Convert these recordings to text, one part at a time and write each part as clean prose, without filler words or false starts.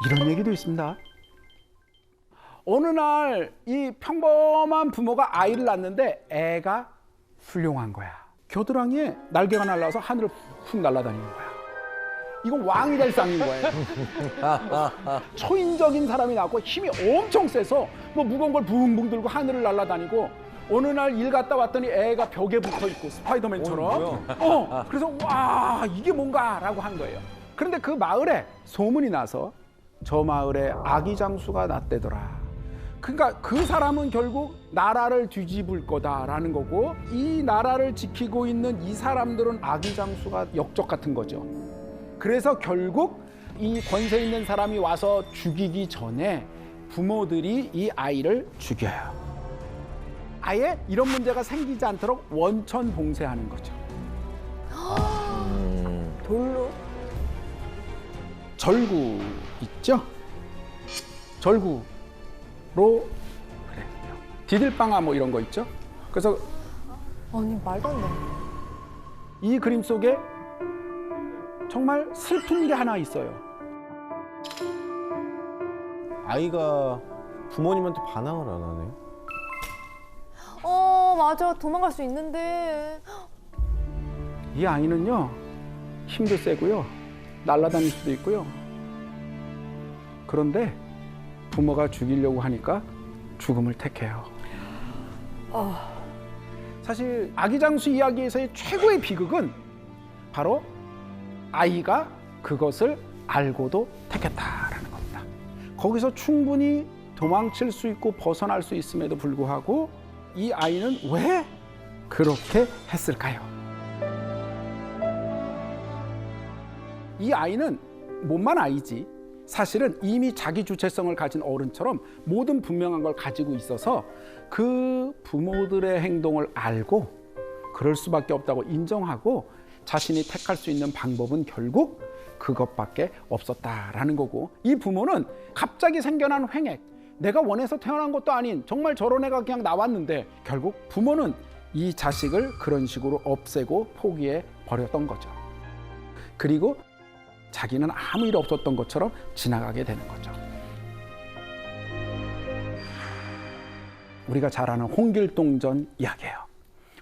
이런 얘기도 있습니다. 어느 날 이 평범한 부모가 아이를 낳는데 애가 훌륭한 거야. 겨드랑이에 날개가 날라와서 하늘을 훅 날아다니는 거야. 이건 왕이 될 쌍인 거예요. 초인적인 사람이 낳고 힘이 엄청 세서 뭐 무거운 걸 붕붕 들고 하늘을 날아다니고 어느 날 일 갔다 왔더니 애가 벽에 붙어 있고 스파이더맨처럼. 그래서 와 이게 뭔가라고 한 거예요. 그런데 그 마을에 소문이 나서 저 마을에 아기 장수가 났대더라. 그러니까 그 사람은 결국 나라를 뒤집을 거다라는 거고 이 나라를 지키고 있는 이 사람들은 아기 장수가 역적 같은 거죠. 그래서 결국 이 권세 있는 사람이 와서 죽이기 전에 부모들이 이 아이를 죽여요. 아예 이런 문제가 생기지 않도록 원천 봉쇄하는 거죠. 돌로? 절구 있죠? 절구로 그래. 디들방아 뭐 이런 거 있죠? 그래서 아니 말도 안 돼. 이 그림 속에 정말 슬픈 게 하나 있어요. 아이가 부모님한테 반항을 안 하네. 맞아. 도망갈 수 있는데. 이 아이는요 힘도 세고요 날아다닐 수도 있고요. 그런데 부모가 죽이려고 하니까 죽음을 택해요. 사실 아기 장수 이야기에서의 최고의 비극은 바로 아이가 그것을 알고도 택했다라는 겁니다. 거기서 충분히 도망칠 수 있고 벗어날 수 있음에도 불구하고 이 아이는 왜 그렇게 했을까요? 이 아이는 몸만 아이지 사실은 이미 자기 주체성을 가진 어른처럼 모든 분명한 걸 가지고 있어서 그 부모들의 행동을 알고 그럴 수밖에 없다고 인정하고 자신이 택할 수 있는 방법은 결국 그것밖에 없었다라는 거고 이 부모는 갑자기 생겨난 횡액 내가 원해서 태어난 것도 아닌 정말 저런 애가 그냥 나왔는데 결국 부모는 이 자식을 그런 식으로 없애고 포기해 버렸던 거죠. 그리고 자기는 아무 일 없었던 것처럼 지나가게 되는 거죠. 우리가 잘 아는 홍길동전 이야기예요.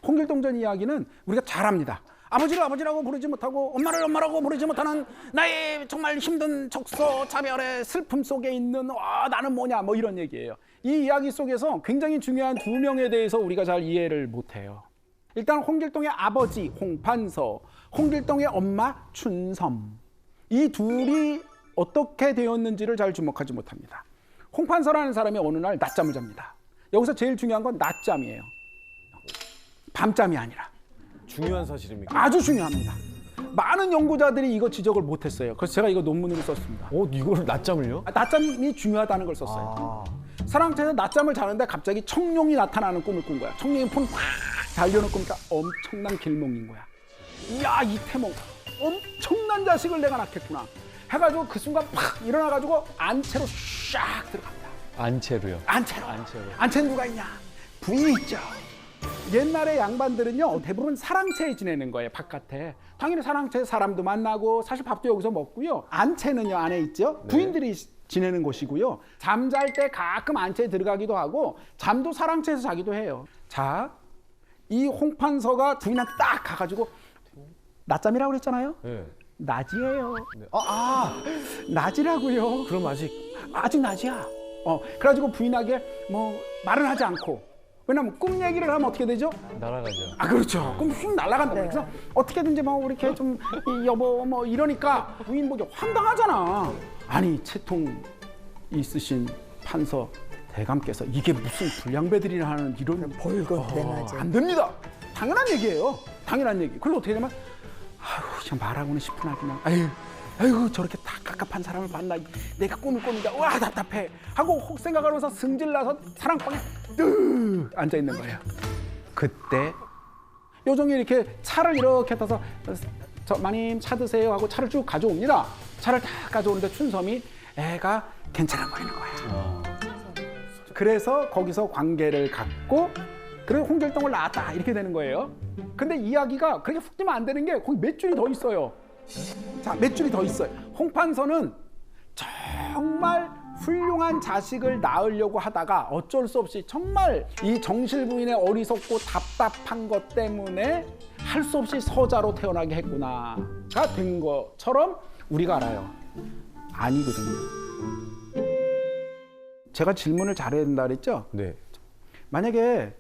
홍길동전 이야기는 우리가 잘 압니다. 아버지를 아버지라고 부르지 못하고 엄마를 엄마라고 부르지 못하는 나의 정말 힘든 적서 자멸의 슬픔 속에 있는 나는 뭐냐 뭐 이런 얘기예요. 이 이야기 속에서 굉장히 중요한 두 명에 대해서 우리가 잘 이해를 못해요. 일단 홍길동의 아버지 홍판서, 홍길동의 엄마 춘섬. 이 둘이 어떻게 되었는지를 잘 주목하지 못합니다. 홍판서라는 사람이 어느 날 낮잠을 잡니다. 여기서 제일 중요한 건 낮잠이에요. 밤잠이 아니라. 중요한 사실입니까? 아주 중요합니다. 많은 연구자들이 이거 지적을 못했어요. 그래서 제가 이거 논문으로 썼습니다. 이걸 낮잠을요? 낮잠이 중요하다는 걸 썼어요. 사랑채에서 낮잠을 자는데 갑자기 청룡이 나타나는 꿈을 꾼 거야. 청룡이 폰 팍 달려오는 꿈이니까 엄청난 길몽인 거야. 이야 이 태몽 엄청난 자식을 내가 낳겠구나 해가지고 그 순간 팍 일어나가지고 안채로 샥 들어갑니다. 안채로요? 안채로. 안채는 누가 있냐? 부인이 있죠. 옛날에 양반들은요 대부분 사랑채에 지내는 거예요. 바깥에 당연히 사랑채에 사람도 만나고 사실 밥도 여기서 먹고요. 안채는요 안에 있죠. 부인들이 지내는 곳이고요. 잠잘 때 가끔 안채에 들어가기도 하고 잠도 사랑채에서 자기도 해요. 자, 이 홍판서가 부인한테 딱 가가지고 낮잠이라고 그랬잖아요. 네. 낮이에요. 네. 낮이라고요. 그럼 아직 낮이야. 그래가지고 부인에게 뭐 말은 하지 않고 왜냐면 꿈 얘기를 하면 어떻게 되죠? 날아가죠. 그렇죠. 그럼 휙 날아간다. 그래서 어떻게든지 뭐 이렇게 좀 여보 뭐 이러니까 부인 보기 황당하잖아. 아니 채통 있으신 판서 대감께서 이게 무슨 불량배들이나 하는 이런 벌겋대낮에. 안 됩니다. 당연한 얘기예요. 당연한 얘기. 그래서 어떻게 되면 그냥 말하고는 싶으나 그냥 아이고 저렇게 다 깝깝한 사람을 만나 내가 꿈을 꾸는데 와 답답해 하고 혹 생각하면서 승질나서 사랑방에 뜩 앉아 있는 거예요. 그때 요정이 이렇게 차를 이렇게 타서 저 마님 차 드세요 하고 차를 쭉 가져옵니다. 차를 다 가져오는데 춘섬이 애가 괜찮아 보이는 거예요. 그래서 거기서 관계를 갖고 그리고 홍길동을 낳았다 이렇게 되는 거예요. 근데 이야기가 그렇게 훅 뛰면 안 되는 게 거기 몇 줄이 더 있어요. 자, 몇 줄이 더 있어요. 홍판서는 정말 훌륭한 자식을 낳으려고 하다가 어쩔 수 없이 정말 이 정실 부인의 어리석고 답답한 것 때문에 할 수 없이 서자로 태어나게 했구나가 된 것처럼 우리가 알아요. 아니거든요. 제가 질문을 잘해야 된다 그랬죠? 네. 만약에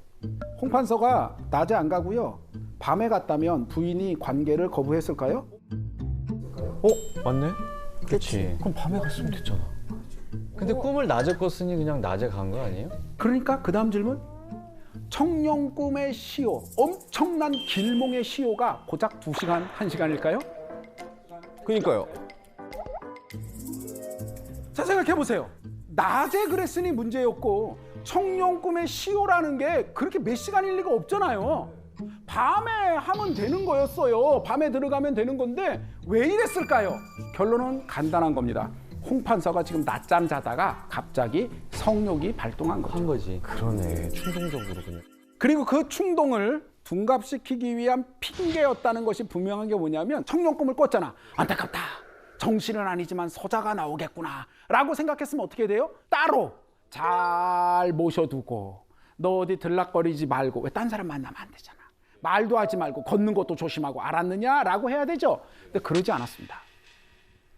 홍판서가 낮에 안 가고요, 밤에 갔다면 부인이 관계를 거부했을까요? 맞네? 그치. 그럼 밤에 갔으면 됐잖아. 근데 꿈을 낮에 꿨으니 그냥 낮에 간 거 아니에요? 그러니까 그 다음 질문. 청룡 꿈의 시효, 엄청난 길몽의 시효가 고작 2시간, 1시간일까요? 그러니까요. 자, 생각해 보세요. 낮에 그랬으니 문제였고 청룡 꿈의 시효라는 게 그렇게 몇 시간일 리가 없잖아요. 밤에 하면 되는 거였어요. 밤에 들어가면 되는 건데 왜 이랬을까요? 결론은 간단한 겁니다. 홍판서가 지금 낮잠 자다가 갑자기 성욕이 발동한 거죠. 한 거지. 그러네. 충동적으로 그냥. 그리고 그 충동을 둔갑시키기 위한 핑계였다는 것이 분명한 게 뭐냐면 청룡 꿈을 꿨잖아. 안타깝다. 정신은 아니지만 서자가 나오겠구나 라고 생각했으면 어떻게 돼요? 따로 잘 모셔두고 너 어디 들락거리지 말고, 왜 딴 사람 만나면 안 되잖아. 말도 하지 말고 걷는 것도 조심하고, 알았느냐? 라고 해야 되죠. 근데 그러지 않았습니다.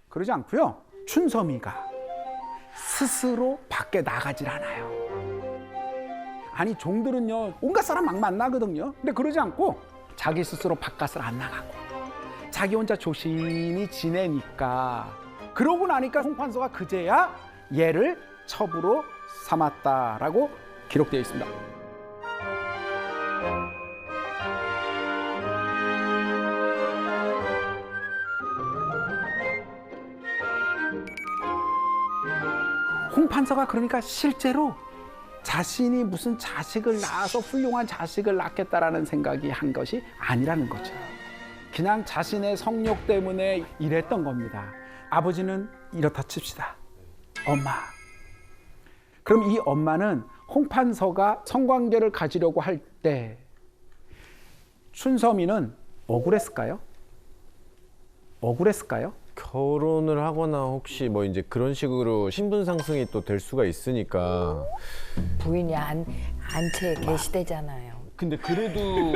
그러지 않고요. 춘섬이가 스스로 밖에 나가질 않아요. 아니, 종들은요 온갖 사람 막 만나거든요. 근데 그러지 않고 자기 스스로 바깥을 안 나가고 자기 혼자 조심히 지내니까, 그러고 나니까 홍판서가 그제야 얘를 첩으로 삼았다라고 기록되어 있습니다. 홍판서가 그러니까 실제로 자신이 무슨 자식을 낳아서 훌륭한 자식을 낳겠다라는 생각이 한 것이 아니라는 거죠. 그냥 자신의 성욕 때문에 이랬던 겁니다. 아버지는 이렇다 칩시다. 엄마. 그럼 이 엄마는 홍판서가 성관계를 가지려고 할 때 춘섬이는 억울했을까요? 억울했을까요? 결혼을 하거나 혹시 뭐 이제 그런 식으로 신분 상승이 또 될 수가 있으니까. 부인이 안채 계시대잖아요. 근데 그래도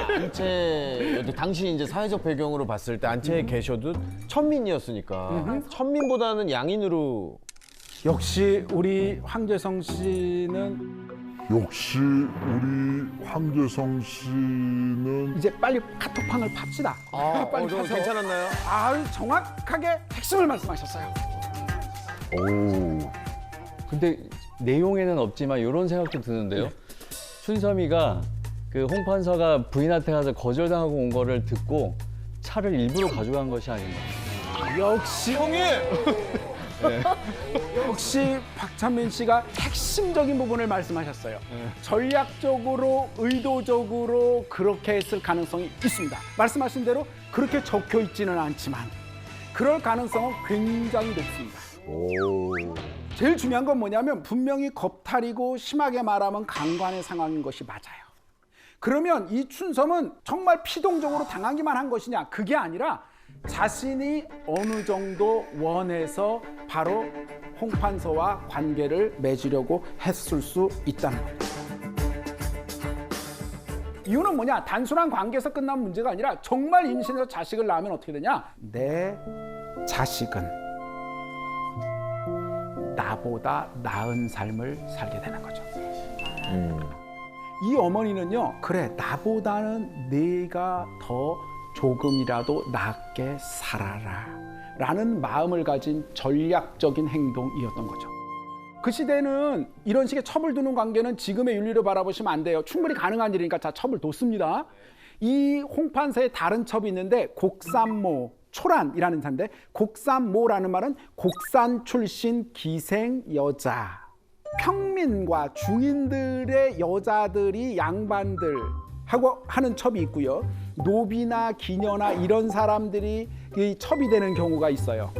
안채 당시 이제 사회적 배경으로 봤을 때 안채에 계셔도 천민이었으니까 천민보다는 양인으로. 역시 우리 황재성 씨는 역시 우리 황재성 씨는 이제 빨리 카톡방을 팝시다. 빨리 좀 파서. 괜찮았나요? 아유, 정확하게 핵심을 말씀하셨어요. 오 근데 내용에는 없지만 이런 생각도 드는데요. 춘섬이가 그 홍판서가 부인한테 가서 거절당하고 온 거를 듣고 차를 일부러 가져간 것이 아닌가. 역시 형님. 역시 박찬민 씨가 핵심적인 부분을 말씀하셨어요. 전략적으로, 의도적으로 그렇게 했을 가능성이 있습니다. 말씀하신 대로 그렇게 적혀 있지는 않지만 그럴 가능성은 굉장히 높습니다. 오. 제일 중요한 건 뭐냐면 분명히 겁탈이고 심하게 말하면 강간의 상황인 것이 맞아요. 그러면 이 춘섬은 정말 피동적으로 당하기만 한 것이냐? 그게 아니라 자신이 어느 정도 원해서 바로 홍판서와 관계를 맺으려고 했을 수 있다는 겁니다. 이유는 뭐냐? 단순한 관계에서 끝난 문제가 아니라 정말 임신해서 자식을 낳으면 어떻게 되냐? 내 자식은 나보다 나은 삶을 살게 되는 거죠. 이 어머니는요, 그래, 나보다는 네가 더 조금이라도 낫게 살아라 라는 마음을 가진 전략적인 행동이었던 거죠. 그 시대는 이런 식의 첩을 두는 관계는 지금의 윤리로 바라보시면 안 돼요. 충분히 가능한 일이니까 자, 첩을 뒀습니다. 이 홍판서에 다른 첩이 있는데 곡산모, 초란이라는 사인데, 곡산모라는 말은 곡산 출신 기생 여자, 평민과 중인들의 여자들이 양반들 하고 하는 첩이 있고요. 노비나 기녀나 이런 사람들이 이 첩이 되는 경우가 있어요.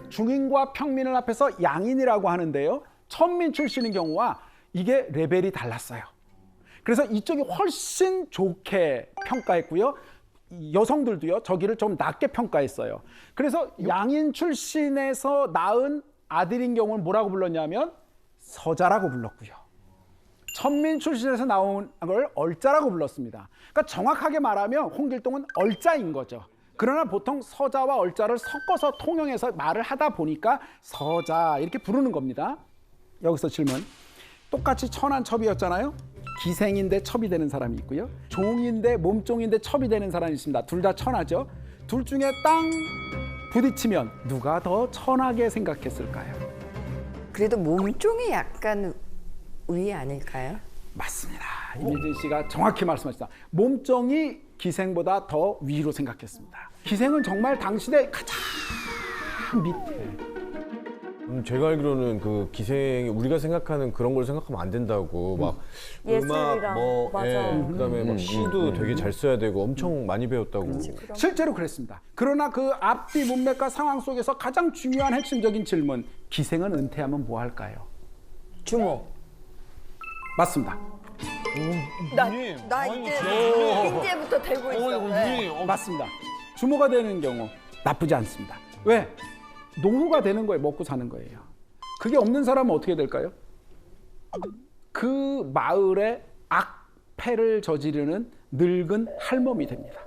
중인과 평민을 합해서 양인이라고 하는데요. 천민 출신인 경우와 이게 레벨이 달랐어요. 그래서 이쪽이 훨씬 좋게 평가했고요. 여성들도요, 저기를 좀 낮게 평가했어요. 그래서 양인 출신에서 낳은 아들인 경우는 뭐라고 불렀냐면 서자라고 불렀고요. 천민 출신에서 나온 걸 얼자라고 불렀습니다. 그러니까 정확하게 말하면 홍길동은 얼자인 거죠. 그러나 보통 서자와 얼자를 섞어서 통용해서 말을 하다 보니까 서자 이렇게 부르는 겁니다. 여기서 질문. 똑같이 천한 첩이었잖아요. 기생인데 첩이 되는 사람이 있고요. 종인데 몸종인데 첩이 되는 사람이 있습니다. 둘 다 천하죠. 둘 중에 땅 부딪히면 누가 더 천하게 생각했을까요? 그래도 몸종이 약간 위 아닐까요? 맞습니다. 이미진 씨가 정확히 말씀하셨다. 몸종이 기생보다 더 위로 생각했습니다. 기생은 정말 당시대 가장 밑에. 제가 알기로는 그 기생이 우리가 생각하는 그런 걸 생각하면 안 된다고 막 음악 예술이랑, 뭐 맞아. 그다음에 막 시도 되게 잘 써야 되고 엄청 많이 배웠다고. 실제로 그랬습니다. 그러나 그 앞뒤 문맥과 상황 속에서 가장 중요한 핵심적인 질문. 기생은 은퇴하면 뭐 할까요? 주모. 맞습니다. 나 이제부터 되고 있어. 네. 맞습니다. 주모가 되는 경우 나쁘지 않습니다. 왜? 노후가 되는 거예요. 먹고 사는 거예요. 그게 없는 사람은 어떻게 될까요? 그 마을에 악패를 저지르는 늙은 할멈이 됩니다.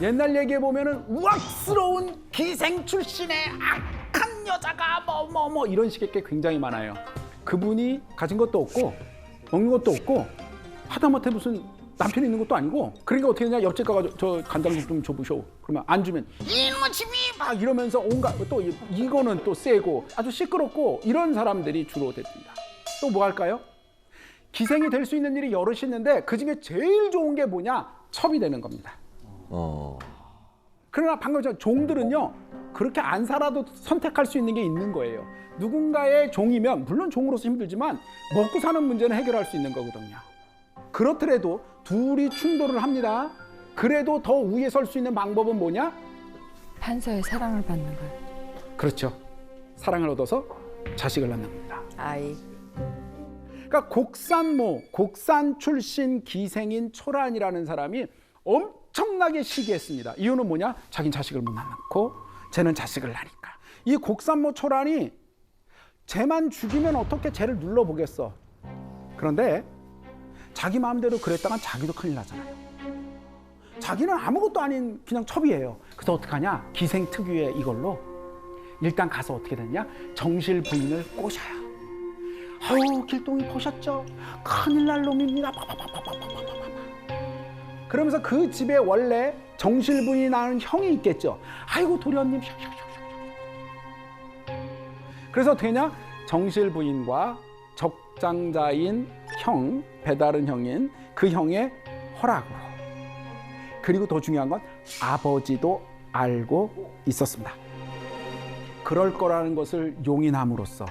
옛날 얘기해 보면은 우악스러운 기생 출신의 악한 여자가 뭐 이런 식의 게 굉장히 많아요. 그분이 가진 것도 없고 먹는 것도 없고 하다못해 무슨 남편이 있는 것도 아니고 그러니까 어떻게 되냐 옆집 가가지고 저 간장 좀 줘보쇼. 그러면 안 주면 이놈의 집이 막 이러면서 온갖 또 이거는 또 세고 아주 시끄럽고 이런 사람들이 주로 됩니다. 또 뭐 할까요? 기생이 될 수 있는 일이 여럿이 있는데 그 중에 제일 좋은 게 뭐냐? 첩이 되는 겁니다. 그러나 방금 전 종들은요 그렇게 안 살아도 선택할 수 있는 게 있는 거예요. 누군가의 종이면 물론 종으로서 힘들지만 먹고 사는 문제는 해결할 수 있는 거거든요. 그렇더라도 둘이 충돌을 합니다. 그래도 더 위에 설 수 있는 방법은 뭐냐? 판서의 사랑을 받는 거예요. 그렇죠. 사랑을 얻어서 자식을 낳는 겁니다. 아이. 그러니까 곡산모, 곡산 출신 기생인 초란이라는 사람이 엄청나게 시기했습니다. 이유는 뭐냐? 자긴 자식을 못 낳고 쟤는 자식을 낳으니까. 이 곡산모 초란이 쟤만 죽이면 어떻게 쟤를 눌러보겠어. 그런데 자기 마음대로 그랬다간 자기도 큰일 나잖아요. 자기는 아무것도 아닌 그냥 첩이에요. 그래서 어떡하냐? 기생 특유의 이걸로 일단 가서 어떻게 됐냐? 정실 부인을 꼬셔요. 아우 길동이 보셨죠? 큰일 날 놈입니다. 그러면서 그 집에 원래 정실 부인이 낳은 형이 있겠죠. 아이고 도련님. 그래서 어떻게 했냐? 정실 부인과 적장자인 형, 배다른 형인 그 형의 허락으로 그리고 더 중요한 건 아버지도 알고 있었습니다. 그럴 거라는 것을 용인함으로써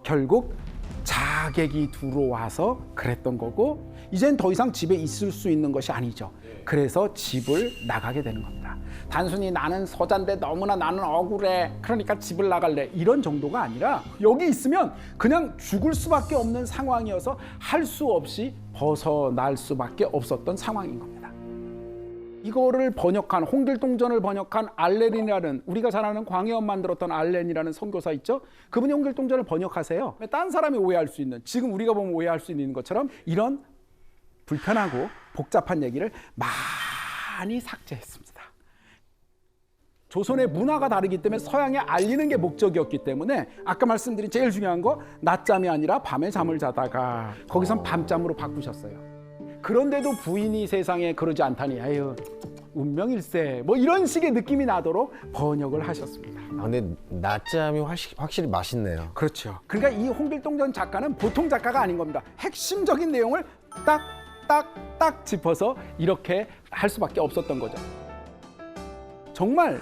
결국 자객이 들어와서 그랬던 거고 이젠 더 이상 집에 있을 수 있는 것이 아니죠. 그래서 집을 나가게 되는 겁니다. 단순히 나는 서자인데 너무나 나는 억울해 그러니까 집을 나갈래 이런 정도가 아니라 여기 있으면 그냥 죽을 수밖에 없는 상황이어서 할 수 없이 벗어날 수밖에 없었던 상황인 겁니다. 이거를 번역한 홍길동전을 번역한 알렌이라는 우리가 잘 아는 광해원 만들었던 알렌이라는 선교사 있죠? 그분이 홍길동전을 번역하세요. 딴 사람이 오해할 수 있는 지금 우리가 보면 오해할 수 있는 것처럼 이런 불편하고 복잡한 얘기를 많이 삭제했습니다. 조선의 문화가 다르기 때문에 서양에 알리는 게 목적이었기 때문에 아까 말씀드린 제일 중요한 거 낮잠이 아니라 밤에 잠을 자다가 거기선 밤잠으로 바꾸셨어요. 그런데도 부인이 세상에 그러지 않다니 아유 운명일세 뭐 이런 식의 느낌이 나도록 번역을 하셨습니다. 아, 근데 낮잠이 확실히 맛있네요. 그렇죠. 그러니까 이 홍길동전 작가는 보통 작가가 아닌 겁니다. 핵심적인 내용을 딱 짚어서 이렇게 할 수밖에 없었던 거죠. 정말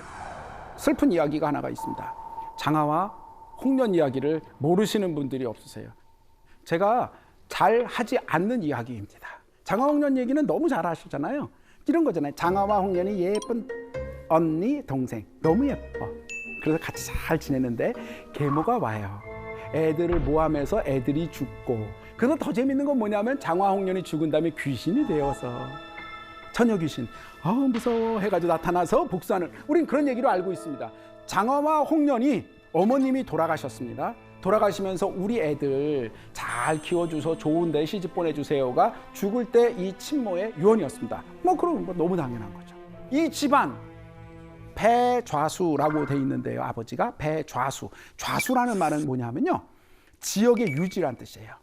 슬픈 이야기가 하나가 있습니다. 장하와 홍련 이야기를 모르시는 분들이 없으세요. 제가 잘 하지 않는 이야기입니다. 장하 홍련 얘기는 너무 잘 아시잖아요. 이런 거잖아요. 장하와 홍련이 예쁜 언니 동생 너무 예뻐. 그래서 같이 잘 지내는데 계모가 와요. 애들을 모함해서 애들이 죽고 그래서 더 재밌는 건 뭐냐면 장하 홍련이 죽은 다음에 귀신이 되어서 처녀 귀신 무서워 해가지고 나타나서 복수하는 우린 그런 얘기로 알고 있습니다. 장하와 홍련이 어머님이 돌아가셨습니다. 돌아가시면서 우리 애들 잘 키워줘서 좋은 데 시집 보내주세요가 죽을 때 이 친모의 유언이었습니다. 뭐 그럼 뭐 너무 당연한 거죠. 이 집안 배좌수라고 돼 있는데요. 아버지가 배좌수. 좌수라는 말은 뭐냐면요, 지역의 유지란 뜻이에요.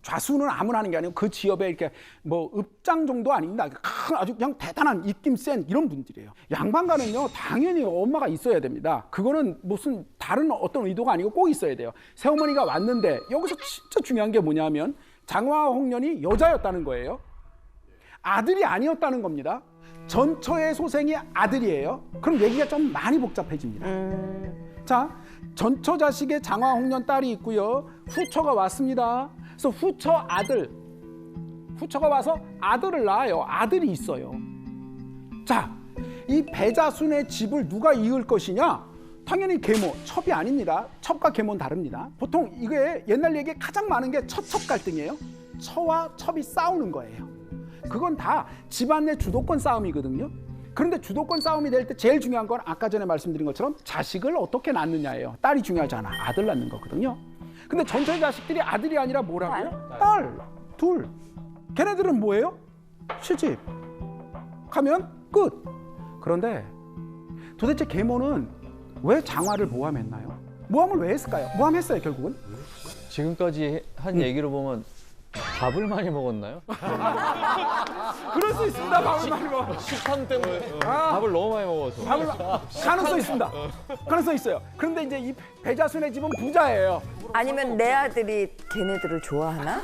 좌수는 아무나 하는 게 아니고 그 지역에 이렇게 뭐 읍장 정도 아닙니다. 큰 아주 그냥 대단한 입김 센 이런 분들이에요. 양반가는요 당연히 엄마가 있어야 됩니다. 그거는 무슨 다른 어떤 의도가 아니고 꼭 있어야 돼요. 새어머니가 왔는데 여기서 진짜 중요한 게 뭐냐면 장화홍련이 여자였다는 거예요. 아들이 아니었다는 겁니다. 전처의 소생이 아들이에요. 그럼 얘기가 좀 많이 복잡해집니다. 자, 전처 자식의 장화홍련 딸이 있고요. 후처가 왔습니다. 그래서 후처가 와서 아들을 낳아요. 아들이 있어요. 자, 이 배자순의 집을 누가 이을 것이냐? 당연히 계모, 첩이 아닙니다. 첩과 계모는 다릅니다. 보통 이게 옛날 얘기에 가장 많은 게 처첩 갈등이에요. 처와 첩이 싸우는 거예요. 그건 다 집안 내 주도권 싸움이거든요. 그런데 주도권 싸움이 될 때 제일 중요한 건 아까 전에 말씀드린 것처럼 자식을 어떻게 낳느냐예요. 딸이 중요하잖아. 아들 낳는 거거든요. 근데 전처의 자식들이 아들이 아니라 뭐라고요? 딸, 둘. 걔네들은 뭐예요? 시집. 가면 끝. 그런데 도대체 계모는 왜 장화를 모함했나요? 모함을 왜 했을까요? 모함했어요, 결국은. 지금까지 한 얘기로 보면 밥을 많이 먹었나요? 그럴 수 있습니다. 밥을 많이 먹어. 식탐 때문에. 밥을 너무 많이 먹어서. 가능성 있습니다. 가능성 있어요. 그런데 이제 이 배자순의 집은 부자예요. 아니면 내 아들이 걔네들을 좋아하나?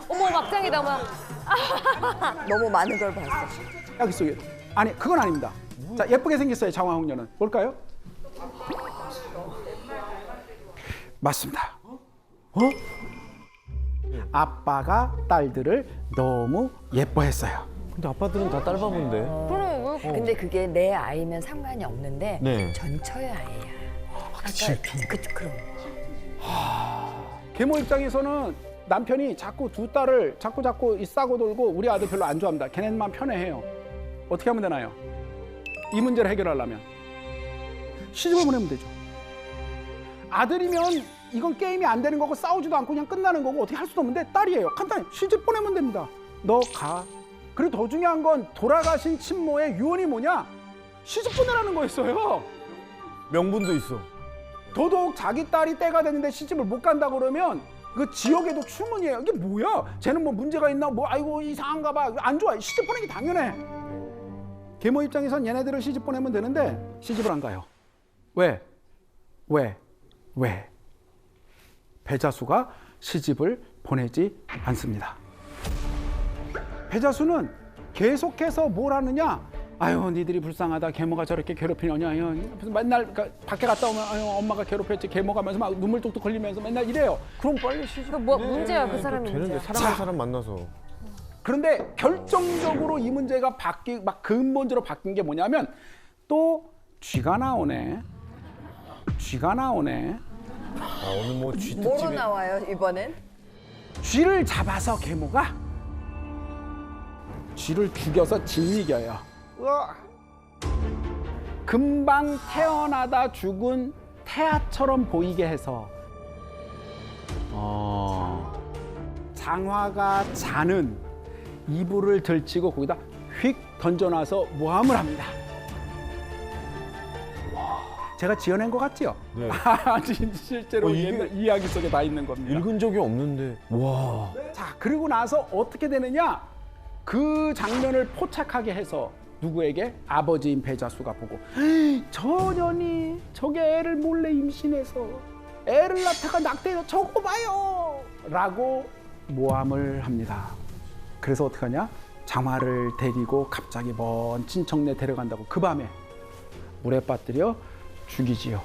어머 막장이다 막. 너무 많은 걸 봤어. 여기 속에. 아니, 그건 아닙니다. 자, 예쁘게 생겼어요, 장화홍련은. 뭘까요? 맞습니다. 아빠가 딸들을 너무 예뻐했어요. 근데 아빠들은 다 딸바본데. 근데 그게 내 아이면 상관이 없는데 네. 전처의 아이야. 그럼. 계모 입장에서는 남편이 자꾸 두 딸을 자꾸 싸고 돌고 우리 아들 별로 안 좋아합니다. 걔네만 편애해요. 어떻게 하면 되나요? 이 문제를 해결하려면 시집을 보내면 되죠. 아들이면 이건 게임이 안 되는 거고 싸우지도 않고 그냥 끝나는 거고 어떻게 할 수도 없는데 딸이에요. 간단히 시집 보내면 됩니다. 너 가. 그리고 더 중요한 건 돌아가신 친모의 유언이 뭐냐? 시집 보내라는 거였어요. 명분도 있어. 더더욱 자기 딸이 때가 됐는데 시집을 못 간다 그러면 그 지역에도 추문이에요. 이게 뭐야? 쟤는 뭐 문제가 있나? 뭐 아이고 이상한가 봐. 안 좋아. 시집 보내기 당연해. 계모 입장에선 얘네들을 시집 보내면 되는데 시집을 안 가요. 왜? 배자수가 시집을 보내지 않습니다. 배자수는 계속해서 뭘 하느냐? 아유, 니들이 불쌍하다. 계모가 저렇게 괴롭히느냐. 맨날 밖에 갔다 오면 아유, 엄마가 괴롭혔지. 계모 가면서 막 눈물 뚝뚝 흘리면서 맨날 이래요. 그럼 빨리 시집. 뭐 문제야 그 사람이 되는데 문제야. 사랑하는 사람 만나서. 그런데 결정적으로 이 문제가 막 근본적으로 바뀐 게 뭐냐면 또 쥐가 나오네. 아, 오늘 뭐 뭐로 쥐특집이. 나와요 이번엔? 쥐를 잡아서 계모가 쥐를 죽여서 짓이겨요. 금방 태어나다 죽은 태아처럼 보이게 해서 장화가 자는 이불을 들치고 거기다 휙 던져놔서 모함을 합니다. 제가 지어낸 것 같지요? 네. 실제로 이게- 옛날 이야기 속에 다 있는 겁니다. 읽은 적이 없는데. 와. 자, 그리고 나서 어떻게 되느냐? 그 장면을 포착하게 해서 누구에게? 아버지인 배자수가 보고 저 년이 저게 애를 몰래 임신해서 애를 낳다가 낙태해서 저거 봐요! 라고 모함을 합니다. 그래서 어떻게 하냐? 장화를 데리고 갑자기 먼 친척네 데려간다고 그 밤에 물에 빠뜨려 죽이지요.